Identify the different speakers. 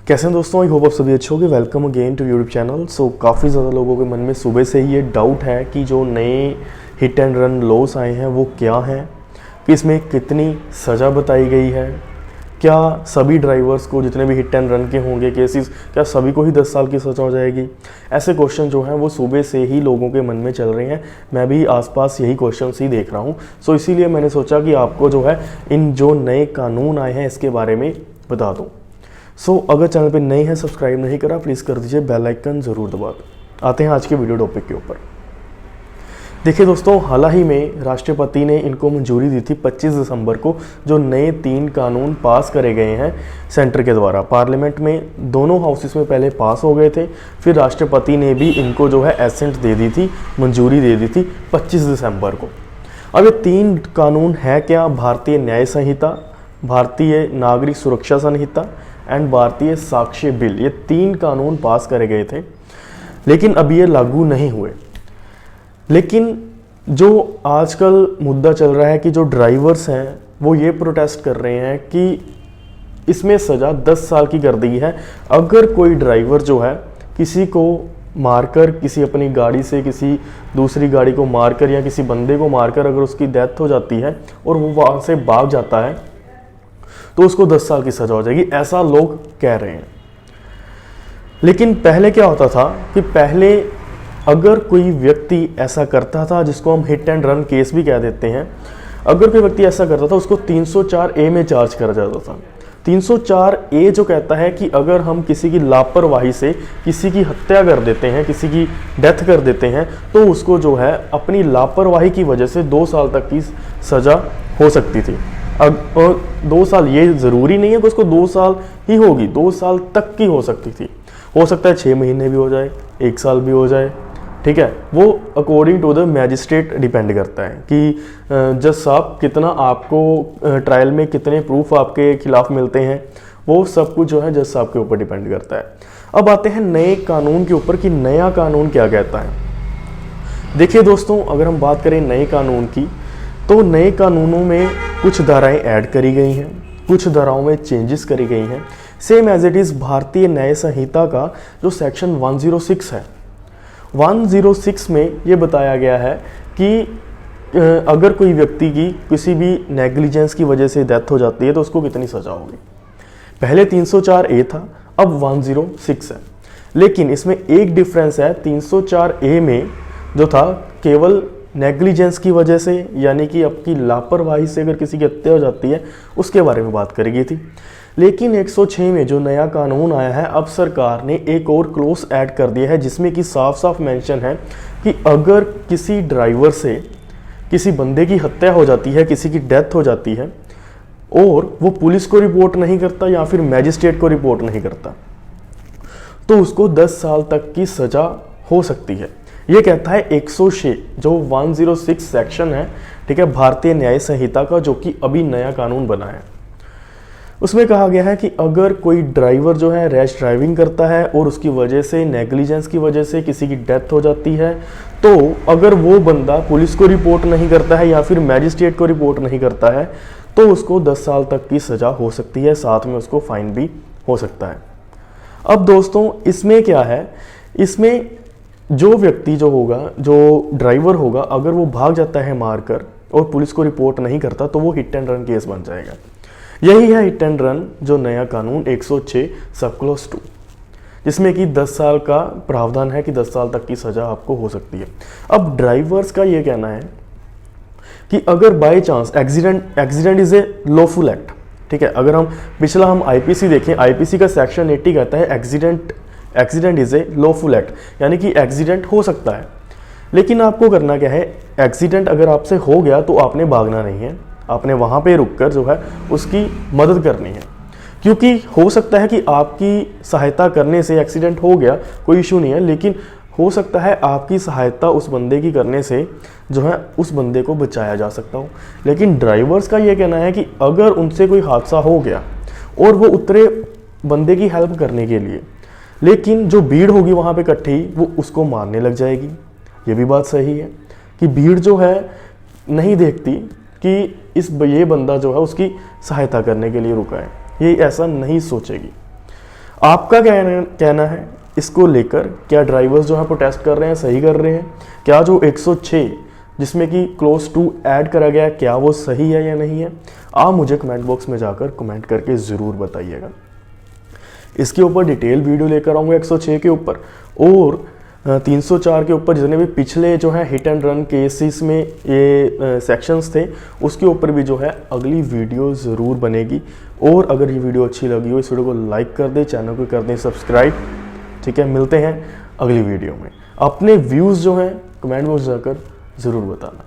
Speaker 1: कैसे हैं दोस्तों, आई होप आप सभी अच्छे होंगे। Welcome again to YouTube channel. काफ़ी ज़्यादा लोगों के मन में सुबह से ही ये डाउट है कि जो नए हिट एंड रन लॉस आए हैं वो क्या हैं, कि इसमें कितनी सज़ा बताई गई है, क्या सभी ड्राइवर्स को जितने भी हिट एंड रन के होंगे केसेस, क्या सभी को ही 10 साल की सज़ा हो जाएगी। ऐसे क्वेश्चन जो हैं वो सुबह से ही लोगों के मन में चल रहे हैं। मैं भी आसपास यही क्वेश्चन ही देख रहा हूँ। इसीलिए मैंने सोचा कि आपको जो है इन जो नए कानून आए हैं इसके बारे में बता दूँ। अगर चैनल पे नए हैं, सब्सक्राइब नहीं करा, प्लीज़ कर दीजिए, बेल आइकन ज़रूर दबा दें। आते हैं आज के वीडियो टॉपिक के ऊपर। देखिए दोस्तों, हाल ही में राष्ट्रपति ने इनको मंजूरी दी थी 25 दिसंबर को, जो नए 3 कानून पास करे गए हैं सेंटर के द्वारा। पार्लियामेंट में दोनों हाउसेस में पहले पास हो गए थे, फिर राष्ट्रपति ने भी इनको जो है एसेंट दे दी थी, मंजूरी दे दी थी 25 दिसंबर को। अब ये 3 कानून है क्या? भारतीय न्याय संहिता, भारतीय नागरिक सुरक्षा संहिता एंड भारतीय साक्ष्य बिल। ये 3 कानून पास करे गए थे, लेकिन अभी ये लागू नहीं हुए। लेकिन जो आजकल मुद्दा चल रहा है कि जो ड्राइवर्स हैं वो ये प्रोटेस्ट कर रहे हैं कि इसमें सज़ा 10 साल की कर दी है। अगर कोई ड्राइवर जो है किसी को मारकर, किसी अपनी गाड़ी से किसी दूसरी गाड़ी को मारकर या किसी बंदे को मारकर अगर उसकी डेथ हो जाती है और वो वहाँ से भाग जाता है तो उसको 10 साल की सज़ा हो जाएगी, ऐसा लोग कह रहे हैं। लेकिन पहले क्या होता था कि पहले अगर कोई व्यक्ति ऐसा करता था, जिसको हम हिट एंड रन केस भी कह देते हैं, अगर कोई व्यक्ति ऐसा करता था उसको 304A में चार्ज करा जाता था। 304A जो कहता है कि अगर हम किसी की लापरवाही से किसी की हत्या कर देते हैं, किसी की डेथ कर देते हैं, तो उसको जो है अपनी लापरवाही की वजह से 2 साल तक की सज़ा हो सकती थी। अब 2 साल ये ज़रूरी नहीं है कि उसको 2 साल ही होगी, 2 साल तक की हो सकती थी। हो सकता है 6 महीने भी हो जाए, 1 साल भी हो जाए, ठीक है। वो according to the magistrate depend करता है कि जज साहब कितना आपको ट्रायल में कितने प्रूफ आपके खिलाफ मिलते हैं, वो सब कुछ जो है जज साहब के ऊपर डिपेंड करता है। अब आते हैं नए कानून के ऊपर कि नया कानून क्या कहता है। देखिए दोस्तों, अगर हम बात करें नए कानून की, तो नए कानूनों में कुछ धाराएं ऐड करी गई हैं, कुछ धाराओं में चेंजेस करी गई हैं, सेम एज इट इज़ भारतीय न्याय संहिता का जो सेक्शन 106 है। 106 में ये बताया गया है कि अगर कोई व्यक्ति की किसी भी नेग्लिजेंस की वजह से डेथ हो जाती है तो उसको कितनी सज़ा होगी। पहले 304A था, अब 106 है। लेकिन इसमें एक डिफरेंस है, 304A में जो था केवल नेग्लिजेंस की वजह से, यानी कि आपकी लापरवाही से अगर किसी की हत्या हो जाती है उसके बारे में बात करी गई थी। लेकिन 106 में जो नया कानून आया है, अब सरकार ने एक और क्लोज ऐड कर दिया है, जिसमें कि साफ साफ मेंशन है कि अगर किसी ड्राइवर से किसी बंदे की हत्या हो जाती है, किसी की डेथ हो जाती है और वो पुलिस को रिपोर्ट नहीं करता या फिर मैजिस्ट्रेट को रिपोर्ट नहीं करता, तो उसको 10 साल तक की सज़ा हो सकती है। ये कहता है 106 जो 106 सेक्शन है, ठीक है, भारतीय न्याय संहिता का, जो कि अभी नया कानून बना है। उसमें कहा गया है कि अगर कोई ड्राइवर जो है रैश ड्राइविंग करता है और उसकी वजह से, नेग्लिजेंस की वजह से किसी की डेथ हो जाती है, तो अगर वो बंदा पुलिस को रिपोर्ट नहीं करता है या फिर मैजिस्ट्रेट को रिपोर्ट नहीं करता है तो उसको 10 साल तक की सज़ा हो सकती है, साथ में उसको फाइन भी हो सकता है। अब दोस्तों, इसमें क्या है, इसमें जो व्यक्ति जो होगा, जो ड्राइवर होगा, अगर वो भाग जाता है मारकर और पुलिस को रिपोर्ट नहीं करता तो वो हिट एंड रन केस बन जाएगा। यही है हिट एंड रन जो नया कानून 106 सब क्लॉज 2, जिसमें कि 10 साल का प्रावधान है कि 10 साल तक की सज़ा आपको हो सकती है। अब ड्राइवर्स का ये कहना है कि अगर by chance accident is a lawful act, ठीक है। अगर हम पिछला आईपीसी देखें, आईपीसी का सेक्शन 80 कहता है accident is a lawful act, यानी कि एक्सीडेंट हो सकता है। लेकिन आपको करना क्या है, एक्सीडेंट अगर आपसे हो गया तो आपने भागना नहीं है, आपने वहाँ पे रुककर जो है उसकी मदद करनी है। क्योंकि हो सकता है कि आपकी सहायता करने से एक्सीडेंट हो गया, कोई इशू नहीं है, लेकिन हो सकता है आपकी सहायता उस बंदे की करने से जो है उस बंदे को बचाया जा सकता हो। लेकिन ड्राइवर्स का ये कहना है कि अगर उनसे कोई हादसा हो गया और वो उतरे बंदे की हेल्प करने के लिए, लेकिन जो भीड़ होगी वहाँ पे इकट्ठी, वो उसको मारने लग जाएगी। ये भी बात सही है कि भीड़ जो है नहीं देखती कि ये बंदा जो है उसकी सहायता करने के लिए रुका है, ये ऐसा नहीं सोचेगी। आपका कहना है इसको लेकर? क्या ड्राइवर्स जो है प्रोटेस्ट कर रहे हैं सही कर रहे हैं? क्या जो 106 जिसमें कि क्लोज टू ऐड करा गया है, क्या वो सही है या नहीं है? आप मुझे कमेंट बॉक्स में जाकर कमेंट करके ज़रूर बताइएगा। इसके ऊपर डिटेल वीडियो लेकर आऊँगा 106 के ऊपर, और 304 के ऊपर जितने भी पिछले जो है हिट एंड रन केसेस में ये सेक्शंस थे उसके ऊपर भी जो है अगली वीडियो ज़रूर बनेगी। और अगर ये वीडियो अच्छी लगी हो इस वीडियो को लाइक कर दें, चैनल को कर दें सब्सक्राइब। ठीक है, मिलते हैं अगली वीडियो में। अपने व्यूज़ जो हैं कमेंट बॉक्स जाकर ज़रूर बताना।